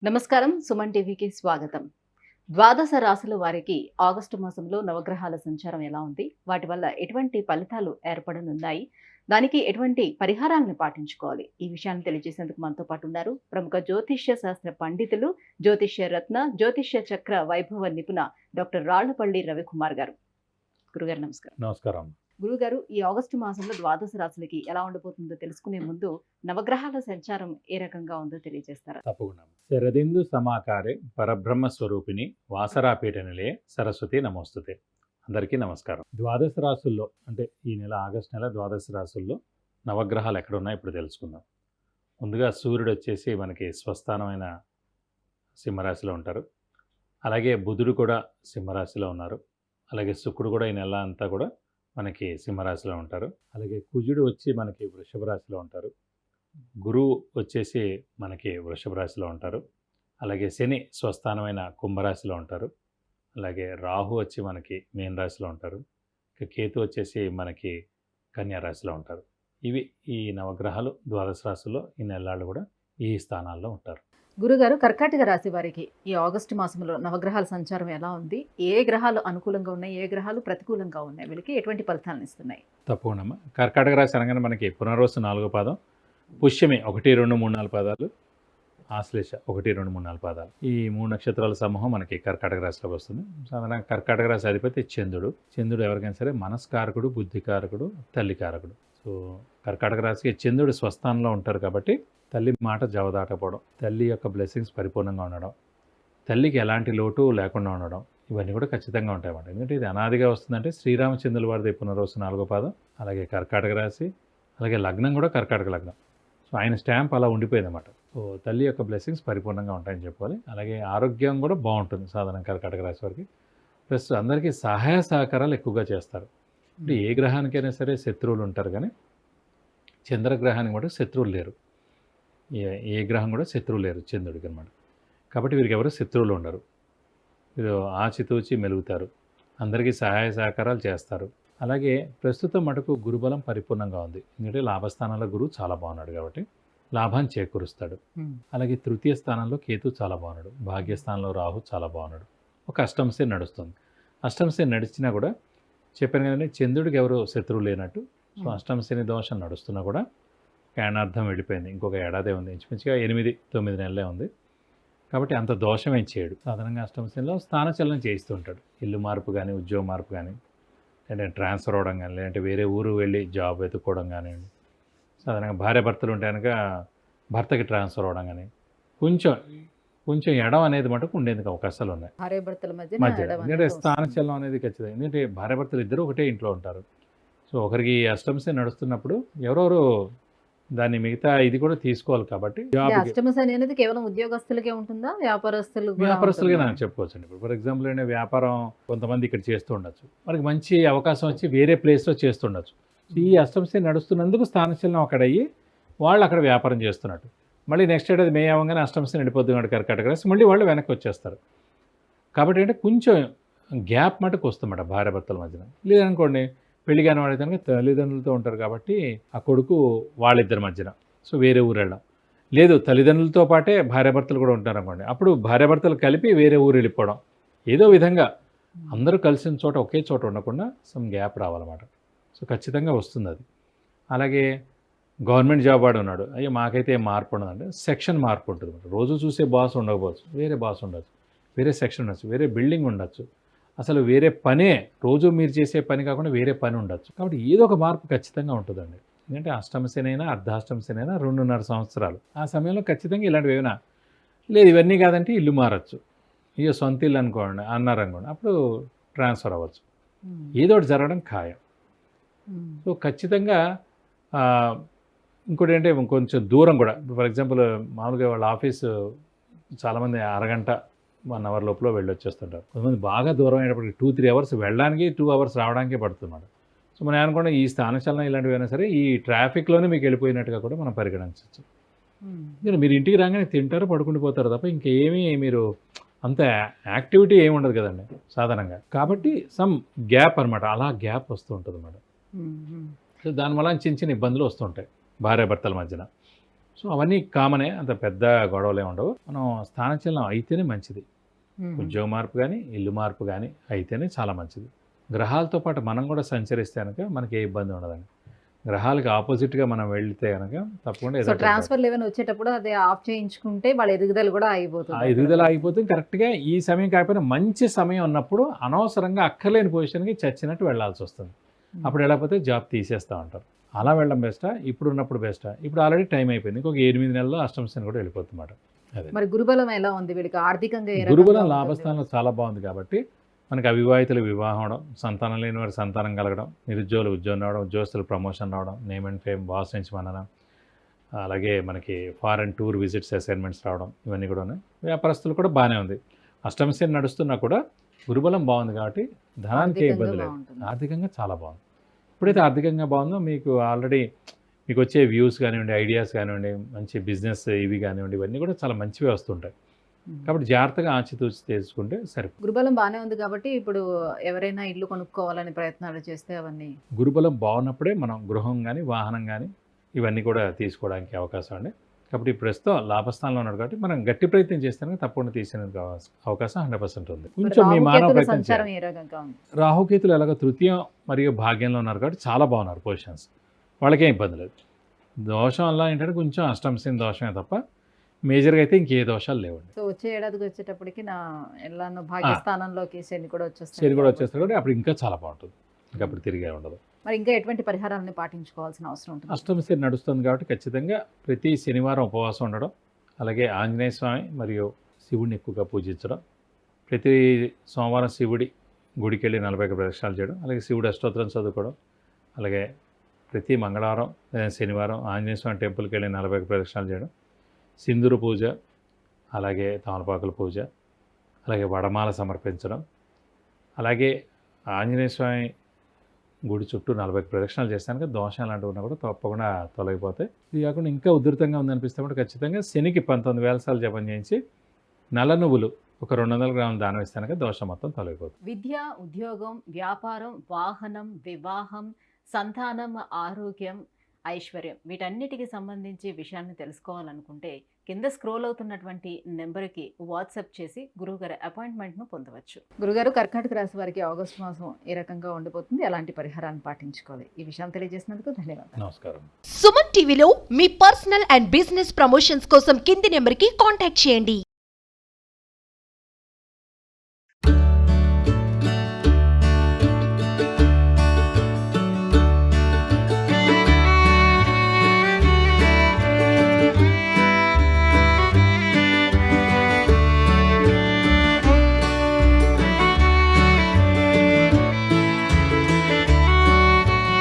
నమస్కారం. సుమన్ టీవీకి స్వాగతం. ద్వాదశ రాశుల వారికి ఆగస్టు మాసంలో నవగ్రహాల సంచారం ఎలా ఉంది? వాటి వల్ల ఎటువంటి ఫలితాలు ఏర్పడనున్నాయి? దానికి ఎటువంటి పరిహారాలను పాటించుకోవాలి? ఈ విషయాన్ని తెలియజేసేందుకు మనతో పాటు ఉన్నారు ప్రముఖ జ్యోతిష్య శాస్త్ర పండితులు, జ్యోతిష్య రత్న, జ్యోతిష్య చక్ర వైభవ నిపుణ డాక్టర్ రాళ్లపల్లి రవికుమార్ గారు. గురుగారు నమస్కారం. నమస్కారం. గురుగారు, ఈ ఆగస్టు మాసంలో ద్వాదశ రాశులకి ఎలా ఉండబోతుందో తెలుసుకునే ముందు నవగ్రహాల సంచారం ఏ రకంగా ఉందో తెలియజేస్తారా? తప్పకుండా. శరదిందు సమాకారే పరబ్రహ్మ స్వరూపిణి వాసరాపీఠ నిలయే సరస్వతి నమోస్తుతే. అందరికీ నమస్కారం. ద్వాదశ రాశుల్లో అంటే ఈ నెల ఆగస్టు నెల ద్వాదశ రాశుల్లో నవగ్రహాలు ఎక్కడున్నాయో ఇప్పుడు తెలుసుకుందాం. ముందుగా సూర్యుడు వచ్చేసి మనకి స్వస్థానమైన సింహరాశిలో ఉంటారు. అలాగే బుధుడు కూడా సింహరాశిలో ఉన్నారు. అలాగే శుక్రుడు కూడా ఈ నెల అంతా కూడా మనకి సింహరాశిలో ఉంటారు. అలాగే కుజుడు వచ్చి మనకి వృషభ రాశిలో ఉంటారు. గురువు వచ్చేసి మనకి వృషభ రాశిలో ఉంటారు. అలాగే శని స్వస్థానమైన కుంభరాశిలో ఉంటారు. అలాగే రాహు వచ్చి మనకి మీన రాశిలో ఉంటారు. ఇక కేతు వచ్చేసి మనకి కన్యా రాశిలో ఉంటారు. ఇవి ఈ నవగ్రహాలు ద్వాదశ రాశుల్లో ఈ నెలలు కూడా ఈ స్థానాల్లో ఉంటారు. గురుగారు, కర్కాటక రాశి వారికి ఈ ఆగస్టు మాసంలో నవగ్రహాల సంచారం ఎలా ఉంది? ఏ గ్రహాలు అనుకూలంగా ఉన్నాయి, ఏ గ్రహాలు ప్రతికూలంగా ఉన్నాయి? వీళ్ళకి ఎటువంటి ఫలితాలను ఇస్తున్నాయి? తప్పకుండా. కర్కాటక రాశి అనగానే మనకి పునర్వసు 4వ పాదం, పుష్యమి 1, 2, 3, 4 పాదాలు, ఆశ్లేష 1, 2, 3, 4 పాదాలు. ఈ 3 నక్షత్రాల సమూహం మనకి కర్కాటక రాశిలోకి వస్తుంది. సాధారణంగా కర్కాటక రాశి అధిపతి చంద్రుడు. చంద్రుడు ఎవరికైనా సరే మనస్కారకుడు, బుద్ధికారకుడు, తల్లికారకుడు. సో కర్కాటక రాశికి చంద్రుడు స్వస్థానంలో ఉంటారు కాబట్టి తల్లి మాట జవదాటకపోవడం, తల్లి యొక్క బ్లెస్సింగ్స్ పరిపూర్ణంగా ఉండడం, తల్లికి ఎలాంటి లోటు లేకుండా ఉండడం, ఇవన్నీ కూడా ఖచ్చితంగా ఉంటాయన్నమాట. ఎందుకంటే ఇది అనాదిగా వస్తుందంటే శ్రీరామచంద్రుల వారిది పునర్వసు 4వ పాదం, అలాగే కర్కాటక రాశి, అలాగే లగ్నం కూడా కర్కాటక లగ్నం. సో ఆయన స్టాంప్ అలా ఉండిపోయిందన్నమాట. సో తల్లి యొక్క బ్లెస్సింగ్స్ పరిపూర్ణంగా ఉంటాయని చెప్పుకోవాలి. అలాగే ఆరోగ్యం కూడా బాగుంటుంది సాధారణ కర్కాటక రాశి వారికి. ప్లస్ అందరికీ సహాయ సహకారాలు ఎక్కువగా చేస్తారు. ఇప్పుడు ఏ గ్రహానికైనా సరే శత్రువులు ఉంటారు, కానీ చంద్రగ్రహానికి కూడా శత్రువులు లేరు. ఏ గ్రహం కూడా శత్రువులు లేరు చంద్రుడికి అనమాట. కాబట్టి వీరికి ఎవరు శత్రువులు ఉండరు. వీరు ఆచితూచి మెలుగుతారు, అందరికీ సహాయ సహకారాలు చేస్తారు. అలాగే ప్రస్తుతం మటుకు గురుబలం పరిపూర్ణంగా ఉంది. ఎందుకంటే లాభస్థానంలో గురువు చాలా బాగున్నాడు కాబట్టి లాభాన్ని చేకూరుస్తాడు. అలాగే తృతీయ స్థానంలో కేతు చాలా బాగున్నాడు, భాగ్యస్థానంలో రాహు చాలా బాగున్నాడు. ఒక అష్టమశని నడుస్తుంది. అష్టమశని నడిచినా కూడా చెప్పాను కదండి, చంద్రుడికి ఎవరు శత్రువు లేనట్టు. సో అష్టమశని దోషం నడుస్తున్నా కూడా కారణార్థం వెళ్ళిపోయింది. ఇంకొక ఏడాదే ఉంది, ఇంచుమించుగా 8-9 నెలలే ఉంది. కాబట్టి అంత దోషం ఏం చేయడు. సాధారణంగా అష్టమశనిలో స్థానచలనం చేయిస్తూ ఉంటాడు. ఇల్లు మార్పు కానీ, ఉద్యోగ మార్పు కానీ, లేదంటే ట్రాన్స్ఫర్ అవ్వడం కానీ, లేదంటే వేరే ఊరు వెళ్ళి జాబ్ వెతుక్కోవడం కానివ్వండి. సాధారణంగా భార్య భర్తలు ఉంటే కనుక భర్తకి ట్రాన్స్ఫర్ అవ్వడం కానీ, కొంచెం ఎడం అనేది మటుకు ఉండేందుకు అవకాశాలు ఉన్నాయి భార్యాభర్తల మధ్య. ఎందుకంటే స్థానచలనం అనేది ఖచ్చితంగా. ఎందుకంటే భార్యాభర్తలు ఇద్దరు ఒకటే ఇంట్లో ఉంటారు. సో ఒకరికి అష్టమశని నడుస్తున్నప్పుడు ఎవరెవరు దాన్ని మిగతా ఇది కూడా తీసుకోవాలి. కాబట్టి అష్టమశని అనేది కేవలం ఉద్యోగస్తులకే ఉంటుందా, వ్యాపారస్తులుగా నాకు చెప్పుకోవచ్చు అండి. ఇప్పుడు ఫర్ ఎగ్జాంపుల్ ఏంటంటే వ్యాపారం కొంతమంది ఇక్కడ చేస్తూ ఉండొచ్చు, మనకి మంచి అవకాశం వచ్చి వేరే ప్లేస్లో చేస్తుండొచ్చు. ఈ అష్టమశని నడుస్తున్నందుకు స్థానచలనం అక్కడ అయ్యి వాళ్ళు అక్కడ వ్యాపారం చేస్తున్నట్టు. మళ్ళీ నెక్స్ట్ ఏడాది మే అవ్వగానే అష్టమశని వెళ్ళిపోతుంది కర్కాటక రాశి, మళ్ళీ వాళ్ళు వెనక్కి వచ్చేస్తారు. కాబట్టి అంటే కొంచెం గ్యాప్ మటుకు వస్తుందన్నమాట భార్యాభర్తల మధ్యన. లేదనుకోండి పెళ్లి కాని వాడైతే కనుక తల్లిదండ్రులతో ఉంటారు కాబట్టి ఆ కొడుకు వాళ్ళిద్దరి మధ్యన, సో వేరే ఊరు వెళ్ళడం. లేదు తల్లిదండ్రులతో పాటే భార్యాభర్తలు కూడా ఉంటారు అనుకోండి, అప్పుడు భార్యాభర్తలు కలిపి వేరే ఊరు వెళ్ళిపోవడం. ఏదో విధంగా అందరూ కలిసిన చోట ఒకే చోట ఉండకుండా సమ్ గ్యాప్ రావాలన్నమాట. సో ఖచ్చితంగా వస్తుంది అది. అలాగే గవర్నమెంట్ జాబ్ వాడు ఉన్నాడు, అయ్యో మాకైతే ఏం మార్పు ఉండదంటే సెక్షన్ మార్పు ఉంటుంది. రోజు చూసే బాస్ ఉండకపోవచ్చు, వేరే బాస్ ఉండొచ్చు, వేరే సెక్షన్ ఉండొచ్చు, వేరే బిల్డింగ్ ఉండొచ్చు, అసలు వేరే పనే, రోజు మీరు చేసే పని కాకుండా వేరే పని ఉండొచ్చు. కాబట్టి ఏదో ఒక మార్పు ఖచ్చితంగా ఉంటుందండి. ఎందుకంటే అష్టమశని అయినా అర్ధాష్టమశని అయినా 2.5 సంవత్సరాలు. ఆ సమయంలో ఖచ్చితంగా ఇలాంటివి ఏమైనా లేదు ఇవన్నీ కాదంటే ఇల్లు మారచ్చు, ఇక సొంత ఇల్లు అనుకోండి అన్నారనుకోండి, అప్పుడు ట్రాన్స్ఫర్ అవ్వచ్చు, ఏదో ఒకటి జరగడం ఖాయం. సో ఖచ్చితంగా ఇంకోటి ఏంటంటే కొంచెం దూరం కూడా. ఫర్ ఎగ్జాంపుల్ మామూలుగా వాళ్ళ ఆఫీసు చాలామంది అరగంట 1 అవర్ లోపల వెళ్ళి వచ్చేస్తుంటారు. కొంతమంది బాగా దూరం అయినప్పటికీ 2-3 అవర్స్ వెళ్ళడానికి, 2 అవర్స్ రావడానికే పడుతుంది. సో మనం అనుకోండి ఈ స్థానచలనం ఇలాంటివి అయినా సరే ఈ ట్రాఫిక్లోనే మీకు వెళ్ళిపోయినట్టుగా కూడా మనం పరిగణించవచ్చు. మీరు ఇంటికి రాగానే తింటారు, పడుకుంటూ పోతారు తప్ప ఇంకేమీ మీరు అంత యాక్టివిటీ ఏమి ఉండదు కదండి సాధారణంగా. కాబట్టి సమ్ గ్యాప్ అనమాట, అలా గ్యాప్ వస్తూ ఉంటుంది అన్నమాట. సో దానివల్ల చిన్న చిన్న ఇబ్బందులు వస్తుంటాయి భార్యాభర్తల మధ్యన. సో అవన్నీ కామనే, అంత పెద్ద గొడవలే ఉండవు. మనం స్థానచలనం అయితేనే మంచిది. ఉద్యోగ మార్పు కానీ ఇల్లు మార్పు కానీ అయితేనే చాలా మంచిది. గ్రహాలతో పాటు మనం కూడా సంచరిస్తే కనుక మనకి ఏ ఇబ్బంది ఉండదండి. గ్రహాలకు ఆపోజిట్గా మనం వెళ్తే కనుక తప్పకుండా సో ఏదో ఒకటి ట్రాన్స్ఫర్ లెవెల్ వచ్చేటప్పుడు అది ఆఫ్ చేయించుకుంటే వాళ్ళ ఎదుగుదల కూడా ఆ అయిపోతుంది. ఎదుగుదల అయిపోతుంది. కరెక్ట్గా ఈ సమయం కాకపోయినా మంచి సమయం ఉన్నప్పుడు అనవసరంగా అక్కర్లేని పొజిషన్కి చచ్చినట్టు వెళ్ళాల్సి వస్తుంది. అప్పుడు వెళ్ళకపోతే జాబ్ తీసేస్తూ ఉంటారు. అలా వెళ్ళడం బెస్టా, ఇప్పుడు ఉన్నప్పుడు బెస్టా? ఇప్పుడు ఆల్రెడీ టైం అయిపోయింది. ఇంకొక 8 నెలల్లో అష్టమ శని కూడా వెళ్ళిపోతుందన్నమాట. అదే మరి గురుబలం ఎలా ఉంది వీళ్ళకి ఆర్థికంగా ఏ రకంగా గురుబలం ఉంటుంది? లాభస్థానంలో చాలా బాగుంది కాబట్టి మనకి అవివాహితులు వివాహం అవడం, సంతానం లేని వారి సంతానం కలగడం, నిరుద్యోగులు ఉద్యోగం రావడం, ఉద్యోగస్తులు ప్రమోషన్ రావడం, నేమ్ అండ్ ఫేమ్, బాస్ నుంచి మననం, అలాగే మనకి ఫారెన్ టూర్ విజిట్స్ అసైన్మెంట్స్ రావడం, ఇవన్నీ కూడా ఉన్నాయి. వ్యాపారస్తులు కూడా బాగానే ఉంది. అష్టమ శని నడుస్తున్నా కూడా గురుబలం బాగుంది కాబట్టి ధనానికి ఏ ఆర్థికంగా ఇబ్బంది లేదు. బాగుంటుంది. ఆర్థికంగా చాలా బాగుంది. ఎప్పుడైతే ఆర్థికంగా బాగుందో మీకు ఆల్రెడీ మీకు వచ్చే వ్యూస్ కానివ్వండి, ఐడియాస్ కానివ్వండి, మంచి బిజినెస్ ఇవి కానివ్వండి, ఇవన్నీ కూడా చాలా మంచివే వస్తుంటాయి. కాబట్టి జాగ్రత్తగా ఆచితూచి తెలుసుకుంటే సరిపోతుంది. గురుబలం బాగానే ఉంది కాబట్టి ఇప్పుడు ఎవరైనా ఇల్లు కొనుక్కోవాలని ప్రయత్నాలు చేస్తే అవన్నీ గురుబలం బాగున్నప్పుడే మనం గృహం కానీ వాహనం కానీ ఇవన్నీ కూడా తీసుకోవడానికి అవకాశం అండి. కాబట్టి ప్రస్తుతం లాభస్థానంలో ఉన్నాడు కాబట్టి మనం గట్టి ప్రయత్నం చేస్తే తప్పకుండా తీసేందుకు అవకాశం 100% ఉంది. కొంచెం మీ మానవ రాహుకేతుల ప్రయత్నం సంచారం చేయాలి. ఏ రకంగా ఉంది? రాహుకేతులు ఎలాగో తృతీయం మరియు భాగ్యంలో ఉన్నారు కాబట్టి చాలా బాగున్నారు పొజిషన్స్. వాళ్ళకేం ఇబ్బంది లేదు. దోషం వల్ల ఏంటంటే కొంచెం అష్టమ శని దోషమే తప్ప మేజర్గా అయితే ఇంకే దోషాలు లేవండి. సో వచ్చే ఏడాదికి వచ్చేటప్పటికి ఎలానో భాగ్యస్థానంలోకి శని కూడా వచ్చేస్తుంది శని కూడా కాబట్టి. వచ్చేస్తారు కాబట్టి అప్పుడు ఇంకా చాలా బాగుంటుంది. ఇంకా అప్పుడు తిరిగే ఉండదు. మరి ఇంకా ఎటువంటి పరిహారాలను పాటించుకోవాల్సిన అవసరం ఉంటుంది? అష్టమ శని నడుస్తుంది కాబట్టి ఖచ్చితంగా ప్రతి శనివారం ఉపవాసం ఉండడం, అలాగే ఆంజనేయ స్వామి మరియు శివుడిని ఎక్కువగా పూజించడం, ప్రతి సోమవారం శివుడి గుడికి వెళ్ళి 41 ప్రదక్షిణాలు చేయడం, అలాగే శివుడు అష్టోత్తరం చదువుకోవడం, అలాగే ప్రతి మంగళవారం లేదా శనివారం ఆంజనేయ స్వామి టెంపుల్కి వెళ్ళి 41 ప్రదక్షిణాలు చేయడం, సింధూర పూజ, అలాగే తమలపాకుల పూజ, అలాగే వడమాల సమర్పించడం, అలాగే ఆంజనేయ స్వామి గుడి చుట్టూ 41 ప్రదక్షిణాలు చేస్తానికి దోషం లాంటివి ఉన్నా కూడా తప్పకుండా తొలగిపోతాయి. ఇది కాకుండా ఇంకా ఉధృతంగా ఉందనిపిస్తే కూడా ఖచ్చితంగా శనికి 19,000 సార్లు జపం చేయించి నల్ల నువ్వులు ఒక 200 గ్రాములు దానం ఇస్తానికి దోషం మొత్తం తొలగిపోతుంది. విద్య, ఉద్యోగం, వ్యాపారం, వాహనం, వివాహం, సంతానం, ఆరోగ్యం, ఐశ్వర్యం వీటన్నిటికి సంబంధించి విషయాన్ని తెలుసుకోవాలనుకుంటే కింద స్క్రోల్ అవుతున్నటువంటి నెంబర్కి వాట్సాప్ చేసి గురువుగారి అపాయింట్మెంట్ను పొందవచ్చు. గురుగారు, కర్కాటక రాశి వారికి ఆగస్టు మాసం ఏ రకంగా ఉండబోతుంది, ఎలాంటి పరిహారాన్ని పాటించుకోవాలి, ఈ విషయం తెలియజేసినందుకు ధన్యవాదాలు. నమస్కారం. సుమన్ టీవీలో మీ పర్సనల్ అండ్ బిజినెస్ ప్రమోషన్స్ కోసం కింది నెంబర్కి కాంటాక్ట్ చేయండి.